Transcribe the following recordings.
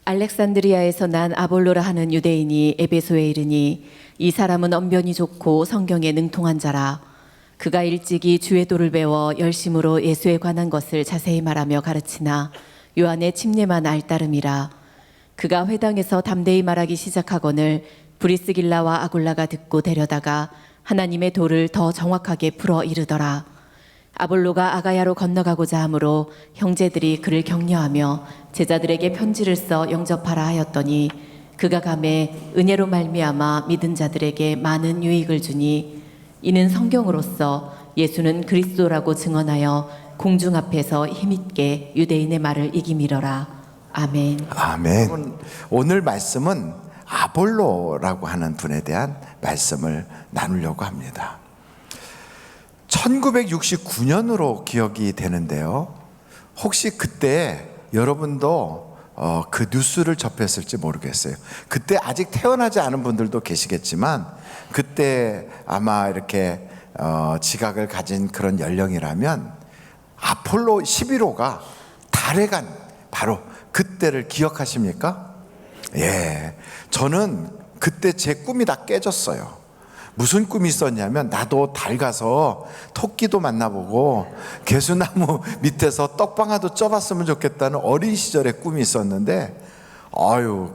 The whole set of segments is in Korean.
알렉산드리아에서 난 아볼로라 하는 유대인이 에베소에 이르니 이 사람은 언변이 좋고 성경에 능통한 자라. 그가 일찍이 주의 도를 배워 열심으로 예수에 관한 것을 자세히 말하며 가르치나 요한의 침례만 알따름이라. 그가 회당에서 담대히 말하기 시작하거늘 브리스길라와 아굴라가 듣고 데려다가 하나님의 도를 더 정확하게 풀어 이르더라. 아볼로가 아가야로 건너가고자 하므로 형제들이 그를 격려하며 제자들에게 편지를 써 영접하라 하였더니 그가 가매 은혜로 말미암아 믿은 자들에게 많은 유익을 주니 이는 성경으로서 예수는 그리스도라고 증언하여 공중 앞에서 힘있게 유대인의 말을 이기미러라. 아멘. 아멘. 오늘 말씀은 아볼로라고 하는 분에 대한 말씀을 나누려고 합니다. 1969년으로 기억이 되는데요. 혹시 그때 여러분도 그 뉴스를 접했을지 모르겠어요. 그때 아직 태어나지 않은 분들도 계시겠지만 그때 아마 이렇게 지각을 가진 그런 연령이라면 아폴로 11호가 달에 간 바로 그때를 기억하십니까? 예, 저는 그때 제 꿈이 다 깨졌어요. 무슨 꿈이 있었냐면 나도 달 가서 토끼도 만나보고 개수나무 밑에서 떡방아도 쪄봤으면 좋겠다는 어린 시절의 꿈이 있었는데,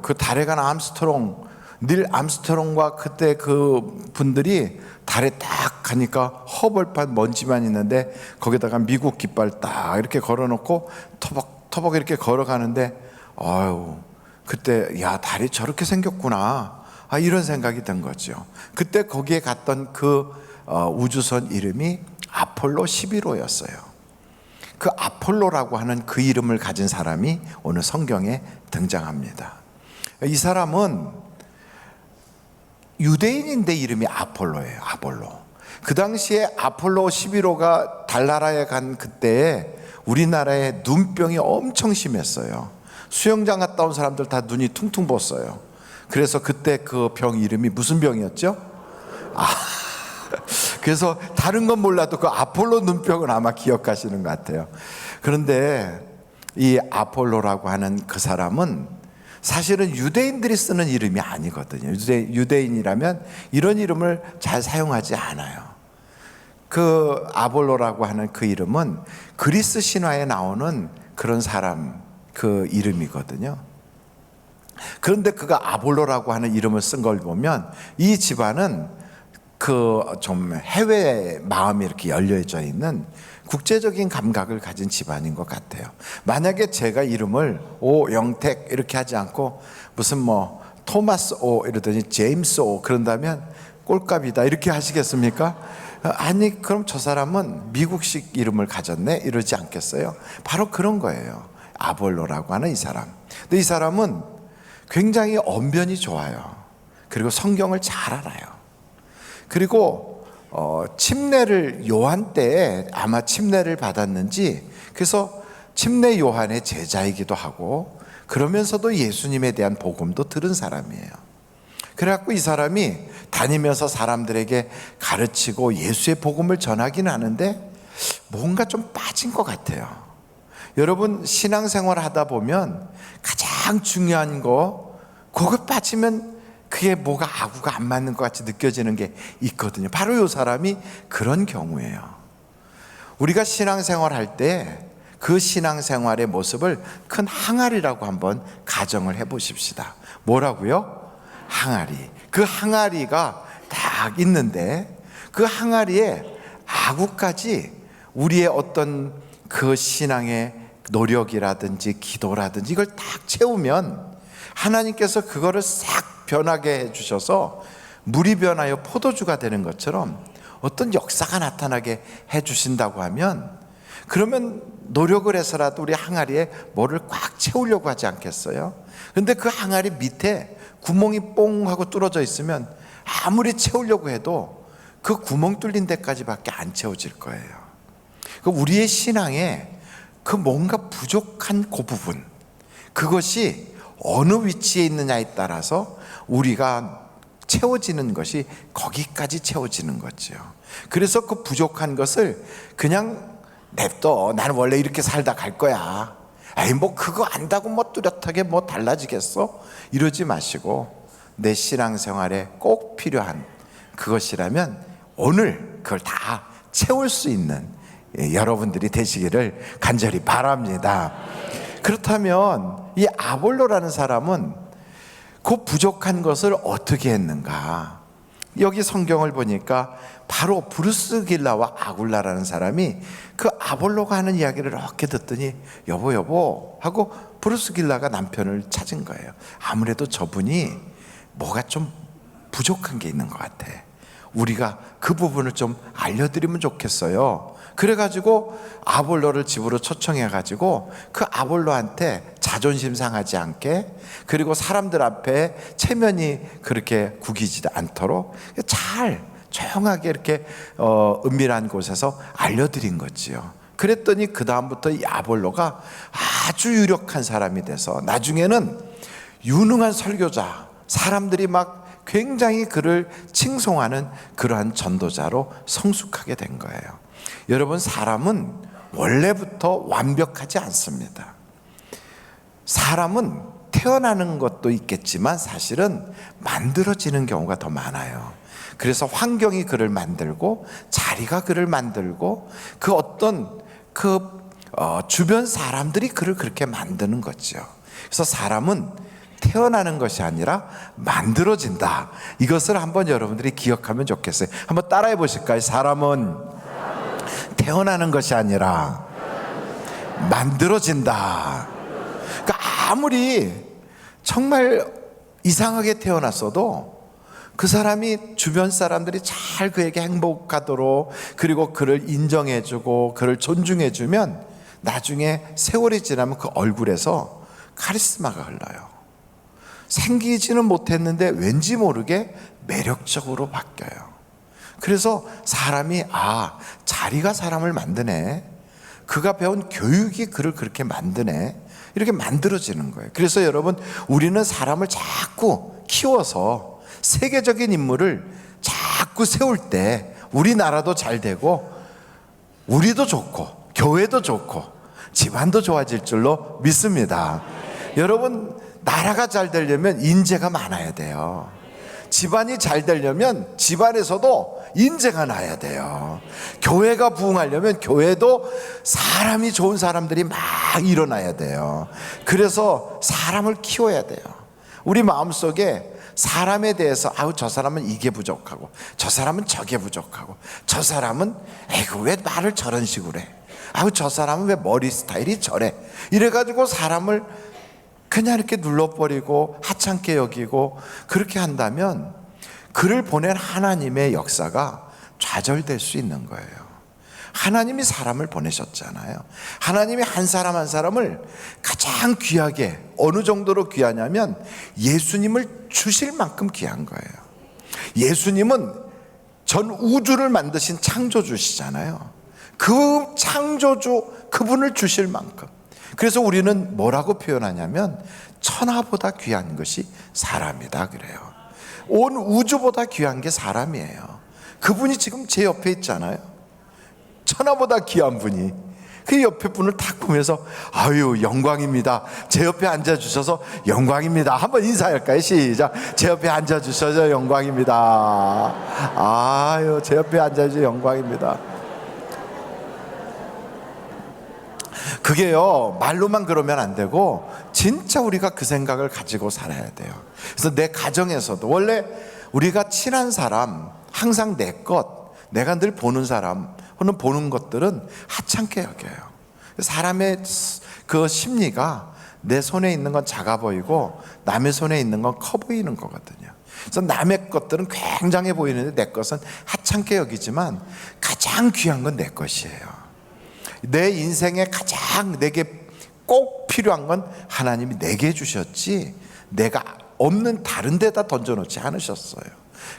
그 달에 간 닐 암스트롱과 그때 그 분들이 달에 딱 가니까 허벌판 먼지만 있는데 거기다가 미국 깃발 딱 이렇게 걸어놓고 터벅터벅 이렇게 걸어가는데 그때 야, 달이 저렇게 생겼구나, 이런 생각이 든 거죠. 그때 거기에 갔던 그 우주선 이름이 아폴로 11호였어요. 그 아폴로라고 하는 그 이름을 가진 사람이 오늘 성경에 등장합니다. 이 사람은 유대인인데 이름이 아폴로예요. 아폴로. 그 당시에 아폴로 11호가 달나라에 간 그때에 우리나라에 눈병이 엄청 심했어요. 수영장 갔다 온 사람들 다 눈이 퉁퉁 부었어요. 그래서 그때 그 병 이름이 무슨 병이었죠? 그래서 다른 건 몰라도 그 아폴로 눈병은 아마 기억하시는 것 같아요. 그런데 이 아폴로라고 하는 그 사람은 사실은 유대인들이 쓰는 이름이 아니거든요. 유대인이라면 이런 이름을 잘 사용하지 않아요. 그 아볼로라고 하는 그 이름은 그리스 신화에 나오는 그런 사람 그 이름이거든요. 그런데 그가 아볼로라고 하는 이름을 쓴 걸 보면 이 집안은 그 좀 해외 마음이 이렇게 열려져 있는 국제적인 감각을 가진 집안인 것 같아요. 만약에 제가 이름을 오영택 이렇게 하지 않고 무슨 토마스 오 이러더니 제임스 오 그런다면 꼴값이다 이렇게 하시겠습니까? 아니, 그럼 저 사람은 미국식 이름을 가졌네 이러지 않겠어요? 바로 그런 거예요. 아볼로라고 하는 이 사람. 근데 이 사람은 굉장히 언변이 좋아요. 그리고 성경을 잘 알아요. 그리고 침례를 요한 때에 아마 침례를 받았는지 그래서 침례 요한의 제자이기도 하고 그러면서도 예수님에 대한 복음도 들은 사람이에요. 그래갖고 이 사람이 다니면서 사람들에게 가르치고 예수의 복음을 전하기는 하는데 뭔가 좀 빠진 것 같아요. 여러분, 신앙생활 하다 보면 가장 중요한 그거 빠지면 그게 뭐가 아구가 안 맞는 것 같이 느껴지는 게 있거든요. 바로 이 사람이 그런 경우예요. 우리가 신앙생활 할 때 그 신앙생활의 모습을 큰 항아리라고 한번 가정을 해보십시다. 뭐라고요? 항아리. 그 항아리가 딱 있는데 그 항아리에 아구까지 우리의 어떤 그 신앙의 노력이라든지 기도라든지 이걸 딱 채우면 하나님께서 그거를 싹 변하게 해주셔서 물이 변하여 포도주가 되는 것처럼 어떤 역사가 나타나게 해주신다고 하면, 그러면 노력을 해서라도 우리 항아리에 뭐를 꽉 채우려고 하지 않겠어요? 그런데 그 항아리 밑에 구멍이 뽕 하고 뚫어져 있으면 아무리 채우려고 해도 그 구멍 뚫린 데까지밖에 안 채워질 거예요. 우리의 신앙에 그 뭔가 부족한 그 부분, 그것이 어느 위치에 있느냐에 따라서 우리가 채워지는 것이 거기까지 채워지는 거죠. 그래서 그 부족한 것을 그냥 냅둬, 나는 원래 이렇게 살다 갈 거야, 에이 뭐 그거 안다고 뭐 뚜렷하게 뭐 달라지겠어? 이러지 마시고 내 신앙생활에 꼭 필요한 그것이라면 오늘 그걸 다 채울 수 있는 여러분들이 되시기를 간절히 바랍니다. 그렇다면 이 아볼로라는 사람은 그 부족한 것을 어떻게 했는가? 여기 성경을 보니까 바로 브루스길라와 아굴라라는 사람이 그 아볼로가 하는 이야기를 이렇게 듣더니 여보 하고 브루스길라가 남편을 찾은 거예요. 아무래도 저분이 뭐가 좀 부족한 게 있는 것 같아. 우리가 그 부분을 좀 알려드리면 좋겠어요. 그래가지고 아볼로를 집으로 초청해가지고 그 아볼로한테 자존심 상하지 않게, 그리고 사람들 앞에 체면이 그렇게 구기지 않도록 잘 조용하게 이렇게 은밀한 곳에서 알려드린 거지요. 그랬더니 그 다음부터 이 아볼로가 아주 유력한 사람이 돼서 나중에는 유능한 설교자, 사람들이 막 굉장히 그를 칭송하는 그러한 전도자로 성숙하게 된 거예요. 여러분, 사람은 원래부터 완벽하지 않습니다. 사람은 태어나는 것도 있겠지만 사실은 만들어지는 경우가 더 많아요. 그래서 환경이 그를 만들고 자리가 그를 만들고 그 어떤 주변 사람들이 그를 그렇게 만드는 거죠. 그래서 사람은 태어나는 것이 아니라 만들어진다. 이것을 한번 여러분들이 기억하면 좋겠어요. 한번 따라해 보실까요? 사람은 태어나는 것이 아니라 만들어진다. 그러니까 아무리 정말 이상하게 태어났어도 그 사람이 주변 사람들이 잘 그에게 행복하도록, 그리고 그를 인정해주고 그를 존중해주면 나중에 세월이 지나면 그 얼굴에서 카리스마가 흘러요. 생기지는 못했는데 왠지 모르게 매력적으로 바뀌어요. 그래서 사람이 자리가 사람을 만드네, 그가 배운 교육이 그를 그렇게 만드네, 이렇게 만들어지는 거예요. 그래서 여러분, 우리는 사람을 자꾸 키워서 세계적인 인물을 자꾸 세울 때 우리나라도 잘 되고 우리도 좋고 교회도 좋고 집안도 좋아질 줄로 믿습니다. 여러분, 나라가 잘 되려면 인재가 많아야 돼요. 집안이 잘 되려면 집안에서도 인재가 나야 돼요. 교회가 부흥하려면 교회도 사람이 좋은 사람들이 막 일어나야 돼요. 그래서 사람을 키워야 돼요. 우리 마음속에 사람에 대해서 저 사람은 이게 부족하고 저 사람은 저게 부족하고 저 사람은 왜 말을 저런 식으로 해, 저 사람은 왜 머리 스타일이 저래, 이래가지고 사람을 그냥 이렇게 눌러버리고 하찮게 여기고 그렇게 한다면 그를 보낸 하나님의 역사가 좌절될 수 있는 거예요. 하나님이 사람을 보내셨잖아요. 하나님이 한 사람 한 사람을 가장 귀하게, 어느 정도로 귀하냐면 예수님을 주실 만큼 귀한 거예요. 예수님은 전 우주를 만드신 창조주시잖아요. 그 창조주, 그분을 주실 만큼. 그래서 우리는 뭐라고 표현하냐면 천하보다 귀한 것이 사람이다 그래요. 온 우주보다 귀한 게 사람이에요. 그분이 지금 제 옆에 있잖아요. 천하보다 귀한 분이. 그 옆에 분을 딱 보면서 영광입니다. 제 옆에 앉아주셔서 영광입니다. 한번 인사할까요? 시작. 제 옆에 앉아주셔서 영광입니다. 제 옆에 앉아주셔서 영광입니다. 그게요, 말로만 그러면 안 되고 진짜 우리가 그 생각을 가지고 살아야 돼요. 그래서 내 가정에서도 원래 우리가 친한 사람, 항상 내 것, 내가 늘 보는 사람 혹은 보는 것들은 하찮게 여겨요. 사람의 그 심리가 내 손에 있는 건 작아 보이고 남의 손에 있는 건 커 보이는 거거든요. 그래서 남의 것들은 굉장해 보이는데 내 것은 하찮게 여기지만 가장 귀한 건 내 것이에요. 내 인생에 가장 내게 꼭 필요한 건 하나님이 내게 주셨지 내가 없는 다른 데다 던져놓지 않으셨어요.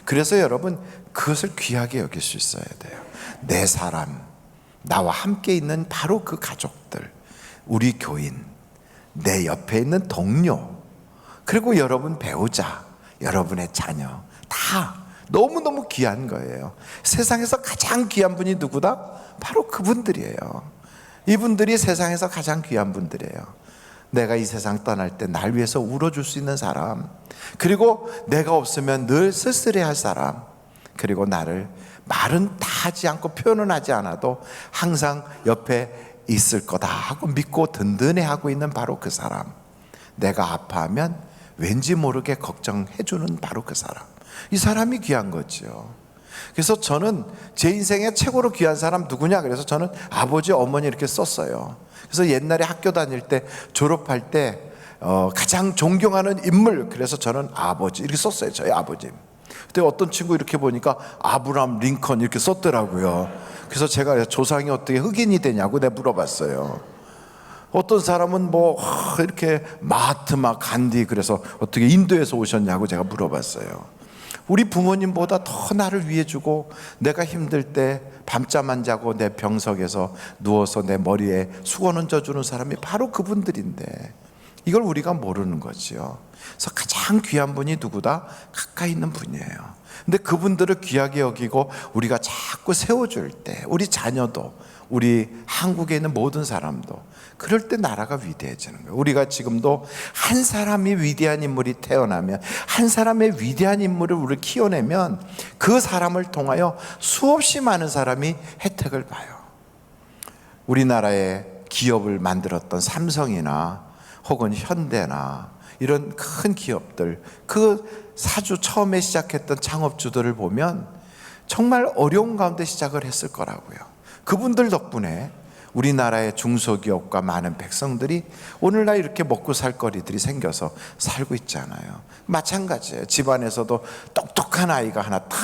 그래서 여러분, 그것을 귀하게 여길 수 있어야 돼요. 내 사람, 나와 함께 있는 바로 그 가족들, 우리 교인, 내 옆에 있는 동료, 그리고 여러분 배우자, 여러분의 자녀, 다 너무너무 귀한 거예요. 세상에서 가장 귀한 분이 누구다? 바로 그분들이에요. 이분들이 세상에서 가장 귀한 분들이에요. 내가 이 세상 떠날 때 날 위해서 울어줄 수 있는 사람, 그리고 내가 없으면 늘 쓸쓸해할 사람, 그리고 나를 말은 다 하지 않고 표현은 하지 않아도 항상 옆에 있을 거다 하고 믿고 든든해하고 있는 바로 그 사람, 내가 아파하면 왠지 모르게 걱정해주는 바로 그 사람, 이 사람이 귀한 거죠. 그래서 저는 제 인생에 최고로 귀한 사람 누구냐, 그래서 저는 아버지, 어머니 이렇게 썼어요. 그래서 옛날에 학교 다닐 때, 졸업할 때 가장 존경하는 인물, 그래서 저는 아버지 이렇게 썼어요. 저희 아버지. 그때 어떤 친구 이렇게 보니까 아브라함 링컨 이렇게 썼더라고요. 그래서 제가 조상이 어떻게 흑인이 되냐고 내가 물어봤어요. 어떤 사람은 뭐 이렇게 마하트마 간디, 그래서 어떻게 인도에서 오셨냐고 제가 물어봤어요. 우리 부모님보다 더 나를 위해 주고, 내가 힘들 때 밤잠 안 자고 내 병석에서 누워서 내 머리에 수건 얹어주는 사람이 바로 그분들인데, 이걸 우리가 모르는 거지요. 그래서 가장 귀한 분이 누구다? 가까이 있는 분이에요. 근데 그분들을 귀하게 여기고 우리가 자꾸 세워줄 때, 우리 자녀도, 우리 한국에 있는 모든 사람도, 그럴 때 나라가 위대해지는 거예요. 우리가 지금도 한 사람이 위대한 인물이 태어나면, 한 사람의 위대한 인물을 우리를 키워내면 그 사람을 통하여 수없이 많은 사람이 혜택을 봐요. 우리나라의 기업을 만들었던 삼성이나 혹은 현대나 이런 큰 기업들, 그 사주 처음에 시작했던 창업주들을 보면 정말 어려운 가운데 시작을 했을 거라고요. 그분들 덕분에 우리나라의 중소기업과 많은 백성들이 오늘날 이렇게 먹고 살 거리들이 생겨서 살고 있잖아요. 마찬가지예요. 집안에서도 똑똑한 아이가 하나 탁,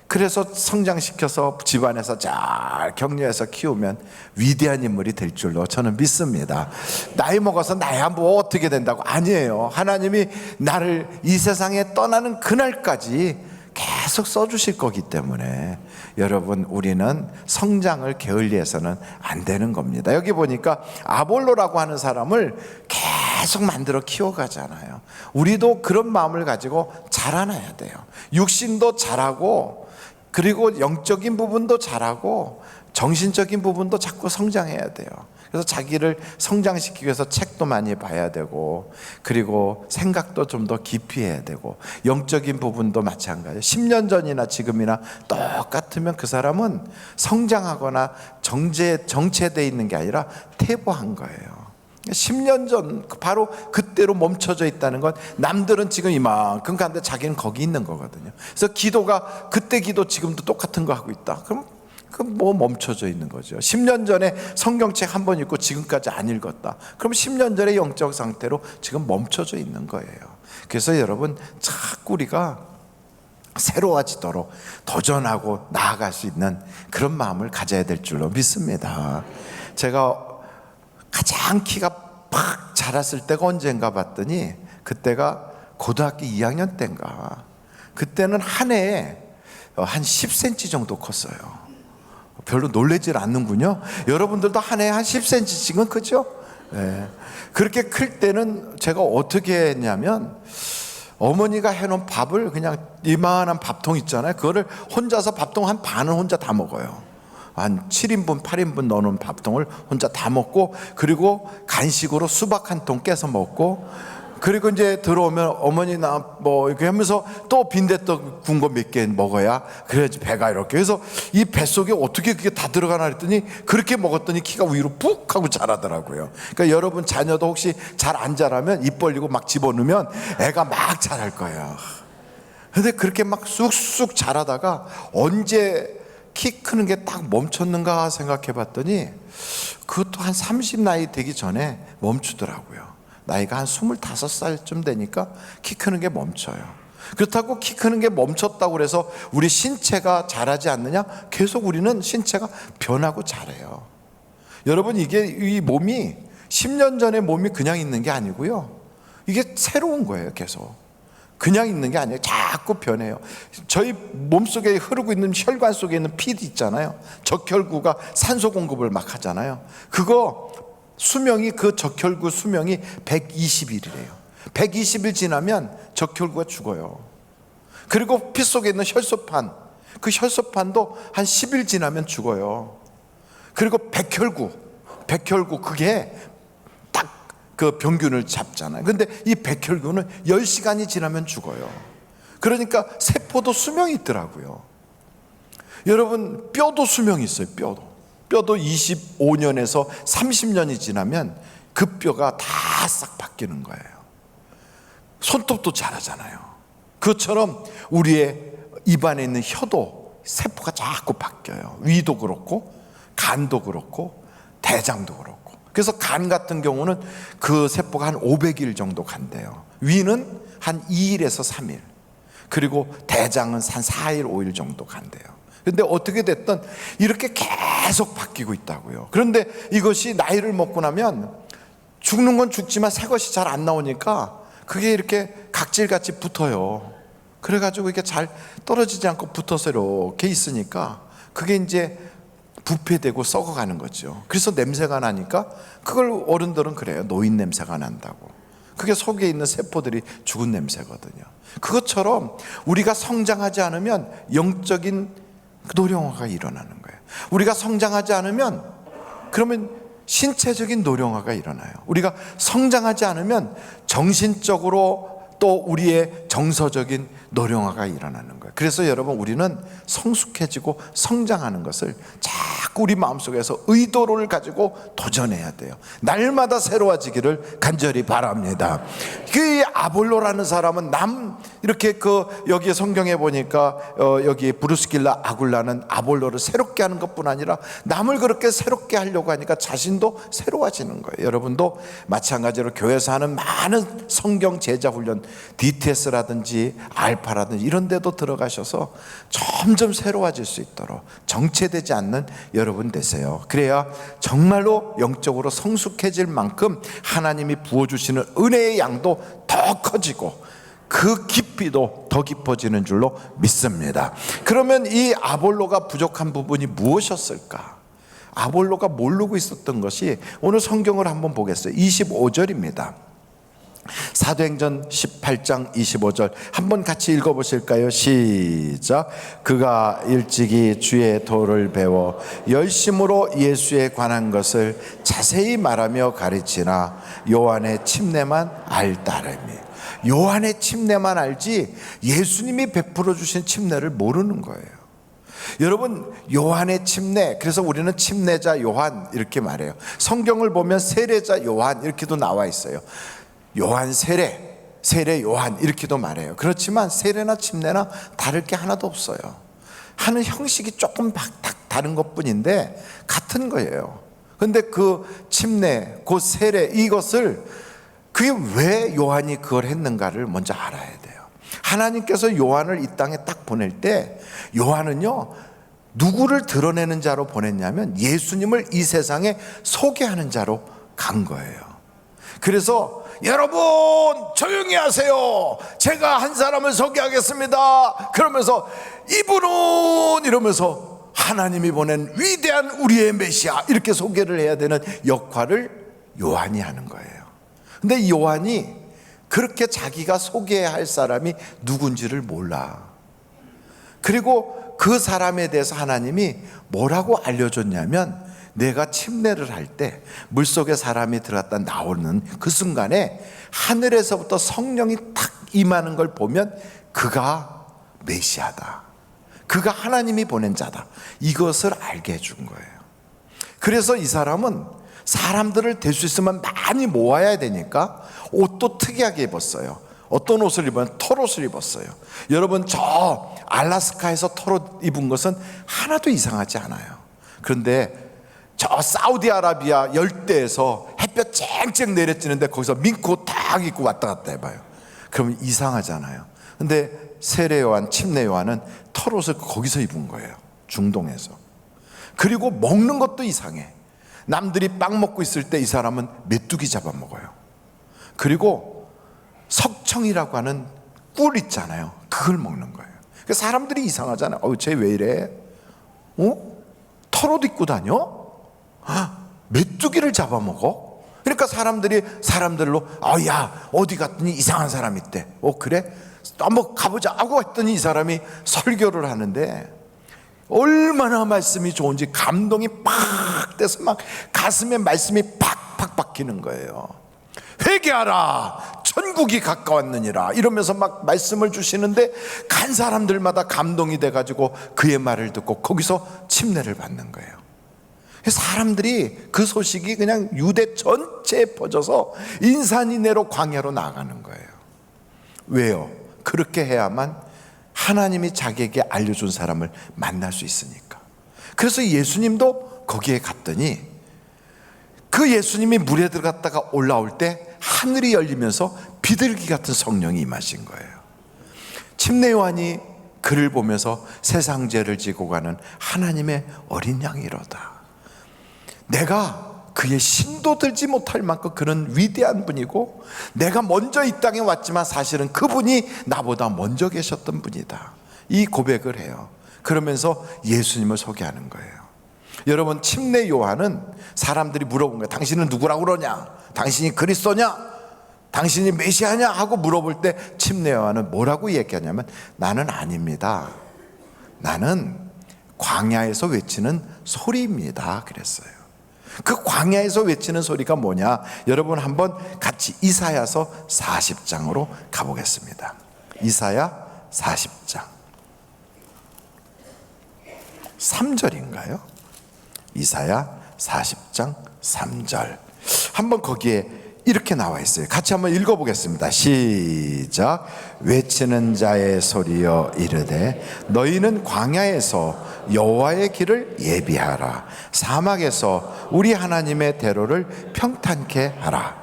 그래서 성장시켜서 집안에서 잘 격려해서 키우면 위대한 인물이 될 줄로 저는 믿습니다. 나이 먹어서 나야 뭐 어떻게 된다고, 아니에요. 하나님이 나를 이 세상에 떠나는 그날까지 계속 써주실 거기 때문에 여러분, 우리는 성장을 게을리해서는 안 되는 겁니다. 여기 보니까 아볼로라고 하는 사람을 계속 만들어 키워가잖아요. 우리도 그런 마음을 가지고 자라나야 돼요. 육신도 자라고, 그리고 영적인 부분도 자라고, 정신적인 부분도 자꾸 성장해야 돼요. 그래서 자기를 성장시키기 위해서 책도 많이 봐야 되고, 그리고 생각도 좀 더 깊이 해야 되고, 영적인 부분도 마찬가지예요. 10년 전이나 지금이나 똑같으면 그 사람은 성장하거나 정체되어 있는 게 아니라 퇴보한 거예요. 10년 전 바로 그때로 멈춰져 있다는 건, 남들은 지금 이만큼 가는데 자기는 거기 있는 거거든요. 그래서 기도가, 그때 기도 지금도 똑같은 거 하고 있다, 그럼 그 뭐 멈춰져 있는 거죠. 10년 전에 성경책 한 번 읽고 지금까지 안 읽었다, 그럼 10년 전의 영적 상태로 지금 멈춰져 있는 거예요. 그래서 여러분, 자꾸 우리가 새로워지도록 도전하고 나아갈 수 있는 그런 마음을 가져야 될 줄로 믿습니다. 제가 가장 키가 팍 자랐을 때가 언젠가 봤더니, 그때가 고등학교 2학년 때인가. 그때는 한 해에 한 10cm 정도 컸어요. 별로 놀라질 않는군요. 여러분들도 한 해에 한 10cm씩은 크죠? 네. 그렇게 클 때는 제가 어떻게 했냐면, 어머니가 해놓은 밥을, 그냥 이만한 밥통 있잖아요, 그거를 혼자서 밥통 한 반을 혼자 다 먹어요. 한 7인분 8인분 넣어놓은 밥통을 혼자 다 먹고, 그리고 간식으로 수박 한 통 깨서 먹고, 그리고 이제 들어오면 어머니 나 뭐 이렇게 하면서 또 빈대떡 구운 거 몇 개 먹어야 그래야지 배가 이렇게. 그래서 이 뱃속에 어떻게 그게 다 들어가나 했더니, 그렇게 먹었더니 키가 위로 푹 하고 자라더라고요. 그러니까 여러분 자녀도 혹시 잘 안 자라면 입 벌리고 막 집어넣으면 애가 막 자랄 거예요. 근데 그렇게 막 쑥쑥 자라다가 언제 키 크는 게 딱 멈췄는가 생각해 봤더니, 그것도 한 30 나이 되기 전에 멈추더라고요. 나이가 한 25살쯤 되니까 키 크는 게 멈춰요. 그렇다고 키 크는 게 멈췄다고 그래서 우리 신체가 자라지 않느냐? 계속 우리는 신체가 변하고 자라요. 여러분, 이게 이 몸이 10년 전의 몸이 그냥 있는 게 아니고요, 이게 새로운 거예요. 계속 그냥 있는 게 아니에요. 자꾸 변해요. 저희 몸속에 흐르고 있는 혈관 속에 있는 피 있잖아요, 적혈구가 산소 공급을 막 하잖아요. 그거 수명이, 그 적혈구 수명이 120일이래요 120일 지나면 적혈구가 죽어요. 그리고 피 속에 있는 혈소판, 그 혈소판도 한 10일 지나면 죽어요. 그리고 백혈구 그게 딱 그 병균을 잡잖아요. 근데 이 백혈균은 10시간이 지나면 죽어요. 그러니까 세포도 수명이 있더라고요. 여러분, 뼈도 수명이 있어요. 뼈도 25년에서 30년이 지나면 그 뼈가 다 싹 바뀌는 거예요. 손톱도 자라잖아요. 그것처럼 우리의 입안에 있는 혀도 세포가 자꾸 바뀌어요. 위도 그렇고 간도 그렇고 대장도 그렇고. 그래서 간 같은 경우는 그 세포가 한 500일 정도 간대요. 위는 한 2일에서 3일, 그리고 대장은 한 4일 5일 정도 간대요. 그런데 어떻게 됐든 이렇게 계속 바뀌고 있다고요. 그런데 이것이 나이를 먹고 나면 죽는 건 죽지만 새 것이 잘 안 나오니까 그게 이렇게 각질같이 붙어요. 그래가지고 이게 잘 떨어지지 않고 붙어서 이렇게 있으니까 그게 이제 부패되고 썩어가는 거죠. 그래서 냄새가 나니까 그걸 어른들은 그래요. 노인 냄새가 난다고. 그게 속에 있는 세포들이 죽은 냄새거든요. 그것처럼 우리가 성장하지 않으면 영적인 노령화가 일어나는 거예요. 우리가 성장하지 않으면 그러면 신체적인 노령화가 일어나요. 우리가 성장하지 않으면 정신적으로 또 우리의 정서적인 노령화가 일어나는 거예요. 그래서 여러분, 우리는 성숙해지고 성장하는 것을 자꾸 우리 마음속에서 의도를 가지고 도전해야 돼요. 날마다 새로워지기를 간절히 바랍니다. 그 아볼로라는 사람은 이렇게 여기 성경에 보니까 여기 브루스길라 아굴라는 아볼로를 새롭게 하는 것뿐 아니라 남을 그렇게 새롭게 하려고 하니까 자신도 새로워지는 거예요. 여러분도 마찬가지로 교회에서 하는 많은 성경 제자 훈련, DTS라든지 알파라든지 이런 데도 들어가셔서 점점 새로워질 수 있도록 정체되지 않는 여러분 되세요. 그래야 정말로 영적으로 성숙해질 만큼 하나님이 부어주시는 은혜의 양도 더 커지고 그 깊이도 더 깊어지는 줄로 믿습니다. 그러면 이 아볼로가 부족한 부분이 무엇이었을까? 아볼로가 모르고 있었던 것이, 오늘 성경을 한번 보겠어요. 25절입니다. 사도행전 18장 25절 한번 같이 읽어보실까요? 시작. 그가 일찍이 주의 도를 배워 열심으로 예수에 관한 것을 자세히 말하며 가르치나 요한의 침례만 알 따름이. 요한의 침례만 알지 예수님이 베풀어 주신 침례를 모르는 거예요. 여러분, 요한의 침례, 그래서 우리는 침례자 요한 이렇게 말해요. 성경을 보면 세례자 요한 이렇게도 나와 있어요. 요한 세례 요한 이렇게도 말해요. 그렇지만 세례나 침례나 다를 게 하나도 없어요. 하는 형식이 조금 다른 것뿐인데 같은 거예요. 그런데 그 침례, 그 세례, 이것을 그게 왜 요한이 그걸 했는가를 먼저 알아야 돼요. 하나님께서 요한을 이 땅에 딱 보낼 때 요한은요, 누구를 드러내는 자로 보냈냐면 예수님을 이 세상에 소개하는 자로 간 거예요. 그래서 여러분 조용히 하세요. 제가 한 사람을 소개하겠습니다. 그러면서 이분은 이러면서 하나님이 보낸 위대한 우리의 메시아 이렇게 소개를 해야 되는 역할을 요한이 하는 거예요. 근데 이 요한이 그렇게 자기가 소개해야 할 사람이 누군지를 몰라. 그리고 그 사람에 대해서 하나님이 뭐라고 알려줬냐면, 내가 침례를 할 때 물속에 사람이 들어갔다 나오는 그 순간에 하늘에서부터 성령이 탁 임하는 걸 보면 그가 메시아다, 그가 하나님이 보낸 자다, 이것을 알게 해준 거예요. 그래서 이 사람은 사람들을 될 수 있으면 많이 모아야 되니까 옷도 특이하게 입었어요. 어떤 옷을 입으면 털옷을 입었어요. 여러분, 저 알라스카에서 털옷 입은 것은 하나도 이상하지 않아요. 그런데 저 사우디아라비아 열대에서 햇볕 쨍쨍 내려지는데 거기서 민코 딱 입고 왔다 갔다 해봐요. 그러면 이상하잖아요. 근데 세례 요한, 침례 요한은 털옷을 거기서 입은 거예요, 중동에서. 그리고 먹는 것도 이상해. 남들이 빵 먹고 있을 때 이 사람은 메뚜기 잡아먹어요. 그리고 석청이라고 하는 꿀 있잖아요, 그걸 먹는 거예요. 사람들이 이상하잖아요. 쟤 왜 이래? 털옷 입고 다녀? 메뚜기를 잡아먹어? 그러니까 사람들이 사람들로 야, 어디 갔더니 이상한 사람 있대. 그래? 한번 가보자 하고 했더니 이 사람이 설교를 하는데 얼마나 말씀이 좋은지 감동이 팍 돼서 막 가슴에 말씀이 팍팍 박히는 거예요. 회개하라, 천국이 가까웠느니라 이러면서 막 말씀을 주시는데 간 사람들마다 감동이 돼가지고 그의 말을 듣고 거기서 침례를 받는 거예요. 사람들이 그 소식이 그냥 유대 전체에 퍼져서 인산인해로 광야로 나가는 거예요. 왜요? 그렇게 해야만 하나님이 자기에게 알려준 사람을 만날 수 있으니까. 그래서 예수님도 거기에 갔더니 그 예수님이 물에 들어갔다가 올라올 때 하늘이 열리면서 비둘기 같은 성령이 임하신 거예요. 침례 요한이 그를 보면서 세상 죄를 지고 가는 하나님의 어린 양이로다. 내가 그의 신도 들지 못할 만큼 그는 위대한 분이고 내가 먼저 이 땅에 왔지만 사실은 그분이 나보다 먼저 계셨던 분이다. 이 고백을 해요. 그러면서 예수님을 소개하는 거예요. 여러분, 침례 요한은 사람들이 물어본 거예요. 당신은 누구라고 그러냐? 당신이 그리스도냐? 당신이 메시아냐? 하고 물어볼 때 침례 요한은 뭐라고 얘기하냐면 나는 아닙니다. 나는 광야에서 외치는 소리입니다. 그랬어요. 그 광야에서 외치는 소리가 뭐냐? 여러분 한번 같이 이사야서 40장으로 가보겠습니다. 이사야 40장 3절인가요? 이사야 40장 3절 한번 거기에 이렇게 나와 있어요. 같이 한번 읽어보겠습니다. 시작. 외치는 자의 소리여 이르되 너희는 광야에서 여호와의 길을 예비하라. 사막에서 우리 하나님의 대로를 평탄케 하라.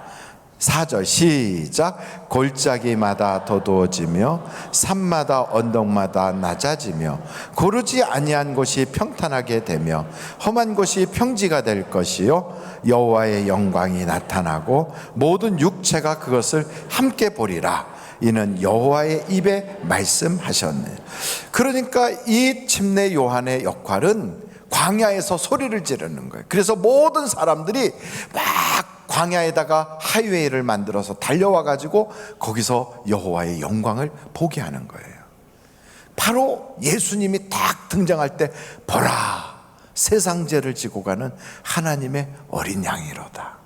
4절 시작. 골짜기마다 더두어지며 산마다 언덕마다 낮아지며 고르지 아니한 곳이 평탄하게 되며 험한 곳이 평지가 될 것이요 여호와의 영광이 나타나고 모든 육체가 그것을 함께 보리라. 이는 여호와의 입에 말씀하셨네. 그러니까 이 침례 요한의 역할은 광야에서 소리를 지르는 거예요. 그래서 모든 사람들이 막 광야에다가 하이웨이를 만들어서 달려와 가지고 거기서 여호와의 영광을 보게 하는 거예요. 바로 예수님이 딱 등장할 때 보라, 세상 죄를 지고 가는 하나님의 어린 양이로다.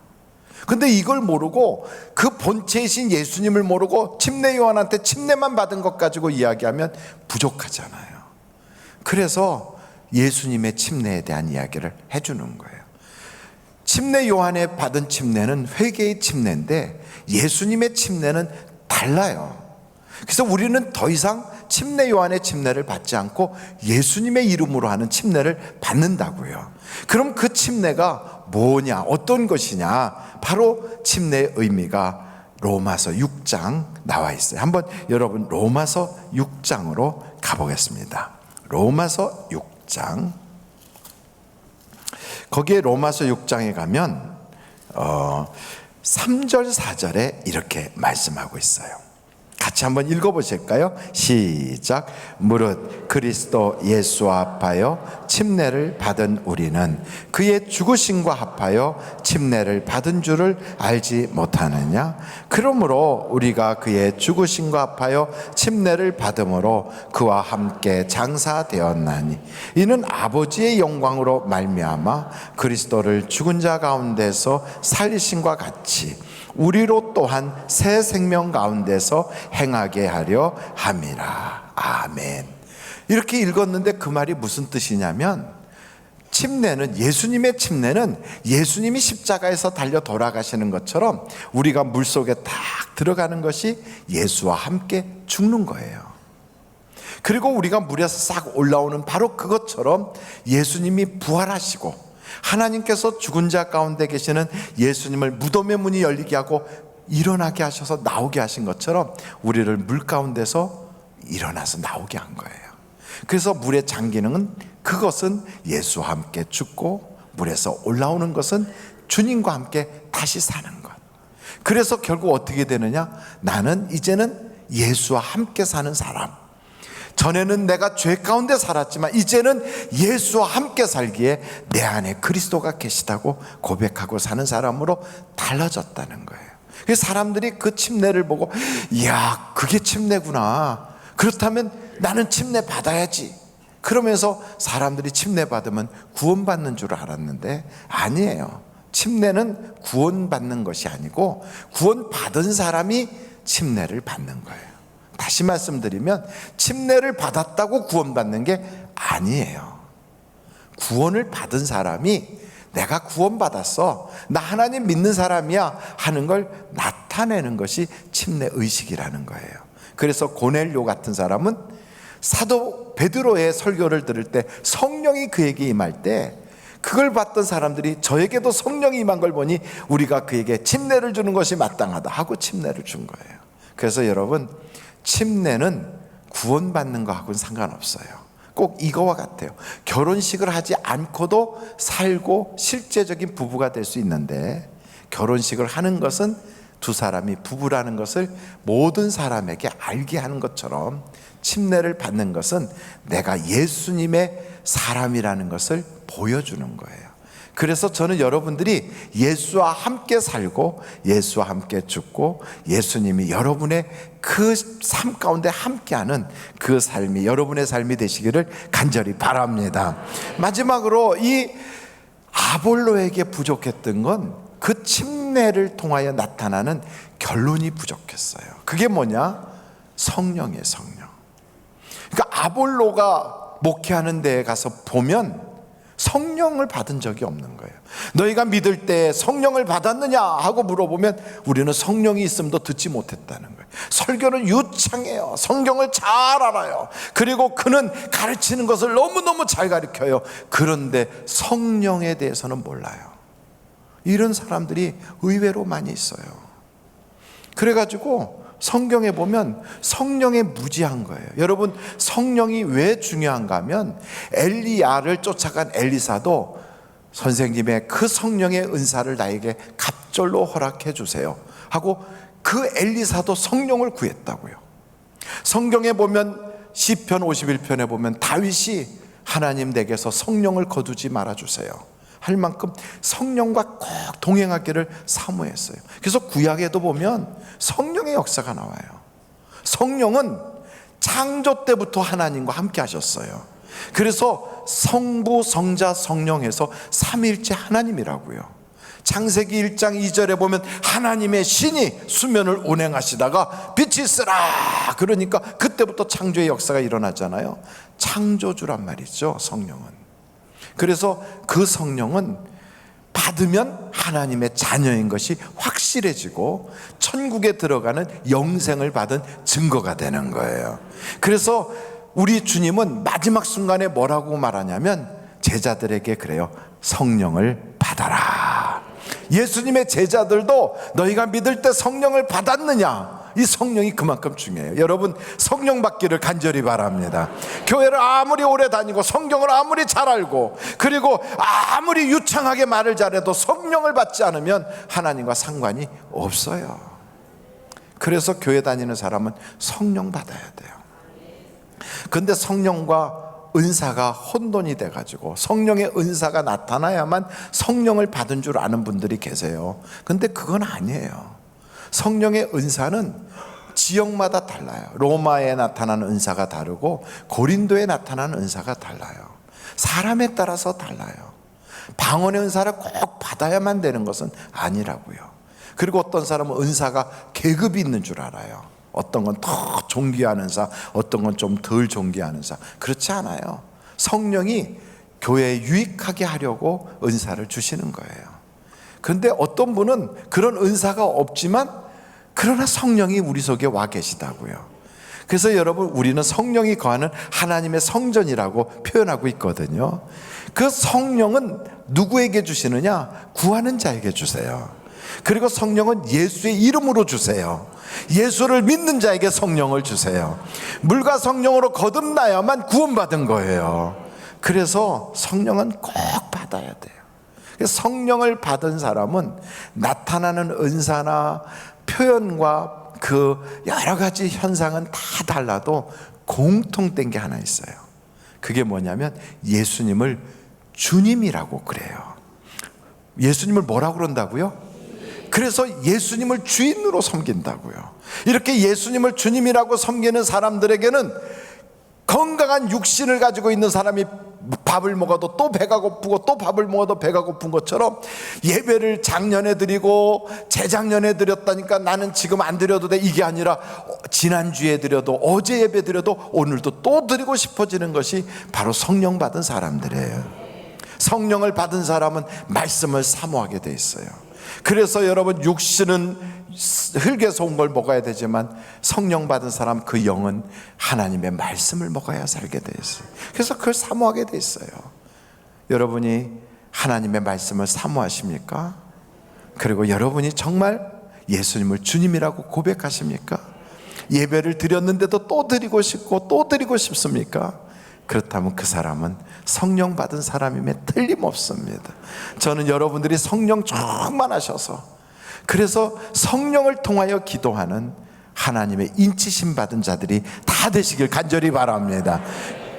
근데 이걸 모르고 그 본체이신 예수님을 모르고 침례 요한한테 침례만 받은 것 가지고 이야기하면 부족하잖아요. 그래서 예수님의 침례에 대한 이야기를 해주는 거예요. 침례 요한에 받은 침례는 회개의 침례인데 예수님의 침례는 달라요. 그래서 우리는 더 이상 침례 요한의 침례를 받지 않고 예수님의 이름으로 하는 침례를 받는다고요. 그럼 그 침례가 뭐냐, 어떤 것이냐? 바로 침례의 의미가 로마서 6장 나와 있어요. 한번 여러분 로마서 6장으로 가보겠습니다. 로마서 6장 거기에 로마서 6장에 가면 3절 4절에 이렇게 말씀하고 있어요. 같이 한번 읽어보실까요? 시작. 무릇 그리스도 예수와 합하여 침례를 받은 우리는 그의 죽으심과 합하여 침례를 받은 줄을 알지 못하느냐? 그러므로 우리가 그의 죽으심과 합하여 침례를 받음으로 그와 함께 장사되었나니 이는 아버지의 영광으로 말미암아 그리스도를 죽은 자 가운데서 살리심과 같이 우리로 또한 새 생명 가운데서 행하게 하려 함이라. 아멘. 이렇게 읽었는데 그 말이 무슨 뜻이냐면 침례는, 예수님의 침례는 예수님이 십자가에서 달려 돌아가시는 것처럼 우리가 물속에 딱 들어가는 것이 예수와 함께 죽는 거예요. 그리고 우리가 물에서 싹 올라오는 바로 그것처럼 예수님이 부활하시고 하나님께서 죽은 자 가운데 계시는 예수님을 무덤의 문이 열리게 하고 일어나게 하셔서 나오게 하신 것처럼 우리를 물 가운데서 일어나서 나오게 한 거예요. 그래서 물의 잠기는 그것은 예수와 함께 죽고 물에서 올라오는 것은 주님과 함께 다시 사는 것. 그래서 결국 어떻게 되느냐? 나는 이제는 예수와 함께 사는 사람. 전에는 내가 죄 가운데 살았지만 이제는 예수와 함께 살기에 내 안에 그리스도가 계시다고 고백하고 사는 사람으로 달라졌다는 거예요. 그래서 사람들이 그 침례를 보고 이야, 그게 침례구나. 그렇다면 나는 침례 받아야지. 그러면서 사람들이 침례 받으면 구원받는 줄 알았는데 아니에요. 침례는 구원받는 것이 아니고 구원받은 사람이 침례를 받는 거예요. 다시 말씀드리면 침례를 받았다고 구원받는 게 아니에요. 구원을 받은 사람이 내가 구원받았어, 나 하나님 믿는 사람이야 하는 걸 나타내는 것이 침례 의식이라는 거예요. 그래서 고넬료 같은 사람은 사도 베드로의 설교를 들을 때 성령이 그에게 임할 때 그걸 봤던 사람들이 저에게도 성령이 임한 걸 보니 우리가 그에게 침례를 주는 것이 마땅하다 하고 침례를 준 거예요. 그래서 여러분, 침례는 구원받는 거하고는 상관없어요. 꼭 이거와 같아요. 결혼식을 하지 않고도 살고 실제적인 부부가 될 수 있는데, 결혼식을 하는 것은 두 사람이 부부라는 것을 모든 사람에게 알게 하는 것처럼 침례를 받는 것은 내가 예수님의 사람이라는 것을 보여주는 거예요. 그래서 저는 여러분들이 예수와 함께 살고 예수와 함께 죽고 예수님이 여러분의 그 삶 가운데 함께하는 그 삶이 여러분의 삶이 되시기를 간절히 바랍니다. 마지막으로 이 아볼로에게 부족했던 건 그 침례를 통하여 나타나는 결론이 부족했어요. 그게 뭐냐? 성령이에요, 성령. 그러니까 아볼로가 목회하는 데에 가서 보면 성령을 받은 적이 없는 거예요. 너희가 믿을 때 성령을 받았느냐 하고 물어보면 우리는 성령이 있음도 듣지 못했다는 거예요. 설교는 유창해요. 성경을 잘 알아요. 그리고 그는 가르치는 것을 너무너무 잘 가르쳐요. 그런데 성령에 대해서는 몰라요. 이런 사람들이 의외로 많이 있어요. 그래가지고 성경에 보면 성령에 무지한 거예요. 여러분, 성령이 왜 중요한가 하면 엘리야를 쫓아간 엘리사도 선생님의 그 성령의 은사를 나에게 갑절로 허락해 주세요 하고 그 엘리사도 성령을 구했다고요. 성경에 보면 시편 51편에 보면 다윗이 하나님 댁에서 성령을 거두지 말아주세요 할 만큼 성령과 꼭 동행하기를 사모했어요. 그래서 구약에도 보면 성령의 역사가 나와요. 성령은 창조 때부터 하나님과 함께 하셨어요. 그래서 성부, 성자, 성령에서 삼위일체 하나님이라고요. 창세기 1장 2절에 보면 하나님의 신이 수면을 운행하시다가 빛이 있으라 그러니까 그때부터 창조의 역사가 일어나잖아요. 창조주란 말이죠, 성령은. 그래서 그 성령은 받으면 하나님의 자녀인 것이 확실해지고 천국에 들어가는 영생을 받은 증거가 되는 거예요. 그래서 우리 주님은 마지막 순간에 뭐라고 말하냐면 제자들에게 그래요. 성령을 받아라. 예수님의 제자들도 너희가 믿을 때 성령을 받았느냐? 이 성령이 그만큼 중요해요. 여러분, 성령 받기를 간절히 바랍니다. 교회를 아무리 오래 다니고 성경을 아무리 잘 알고 그리고 아무리 유창하게 말을 잘해도 성령을 받지 않으면 하나님과 상관이 없어요. 그래서 교회 다니는 사람은 성령 받아야 돼요. 근데 성령과 은사가 혼돈이 돼가지고 성령의 은사가 나타나야만 성령을 받은 줄 아는 분들이 계세요. 근데 그건 아니에요. 성령의 은사는 지역마다 달라요. 로마에 나타나는 은사가 다르고 고린도에 나타나는 은사가 달라요. 사람에 따라서 달라요. 방언의 은사를 꼭 받아야만 되는 것은 아니라고요. 그리고 어떤 사람은 은사가 계급이 있는 줄 알아요. 어떤 건 더 존귀한 은사, 어떤 건 좀 덜 존귀한 은사. 그렇지 않아요. 성령이 교회에 유익하게 하려고 은사를 주시는 거예요. 그런데 어떤 분은 그런 은사가 없지만 그러나 성령이 우리 속에 와 계시다고요. 그래서 여러분, 우리는 성령이 거하는 하나님의 성전이라고 표현하고 있거든요. 그 성령은 누구에게 주시느냐? 구하는 자에게 주세요. 그리고 성령은 예수의 이름으로 주세요. 예수를 믿는 자에게 성령을 주세요. 물과 성령으로 거듭나야만 구원받은 거예요. 그래서 성령은 꼭 받아야 돼요. 성령을 받은 사람은 나타나는 은사나 표현과 그 여러 가지 현상은 다 달라도 공통된 게 하나 있어요. 그게 뭐냐면 예수님을 주님이라고 그래요. 예수님을 뭐라고 그런다고요? 그래서 예수님을 주인으로 섬긴다고요. 이렇게 예수님을 주님이라고 섬기는 사람들에게는 건강한 육신을 가지고 있는 사람이 밥을 먹어도 또 배가 고프고 또 밥을 먹어도 배가 고픈 것처럼 예배를 작년에 드리고 재작년에 드렸다니까 나는 지금 안 드려도 돼, 이게 아니라 지난주에 드려도 어제 예배 드려도 오늘도 또 드리고 싶어지는 것이 바로 성령 받은 사람들이에요. 성령을 받은 사람은 말씀을 사모하게 돼 있어요. 그래서 여러분, 육신은 흙에서 온 걸 먹어야 되지만 성령 받은 사람, 그 영은 하나님의 말씀을 먹어야 살게 돼 있어요. 그래서 그걸 사모하게 돼 있어요. 여러분이 하나님의 말씀을 사모하십니까? 그리고 여러분이 정말 예수님을 주님이라고 고백하십니까? 예배를 드렸는데도 또 드리고 싶고 또 드리고 싶습니까? 그렇다면 그 사람은 성령 받은 사람임에 틀림없습니다. 저는 여러분들이 성령 충만하셔서, 그래서 성령을 통하여 기도하는 하나님의 인치심 받은 자들이 다 되시길 간절히 바랍니다.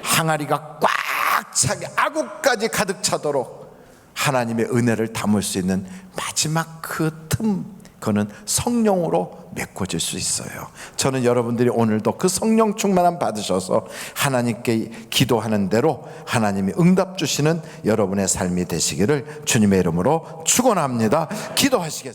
항아리가 꽉 차게 아구까지 가득 차도록 하나님의 은혜를 담을 수 있는 마지막 그 틈, 그거는 성령으로 메꿔질 수 있어요. 저는 여러분들이 오늘도 그 성령 충만함 받으셔서 하나님께 기도하는 대로 하나님이 응답 주시는 여러분의 삶이 되시기를 주님의 이름으로 축원합니다. 기도하시겠습니다.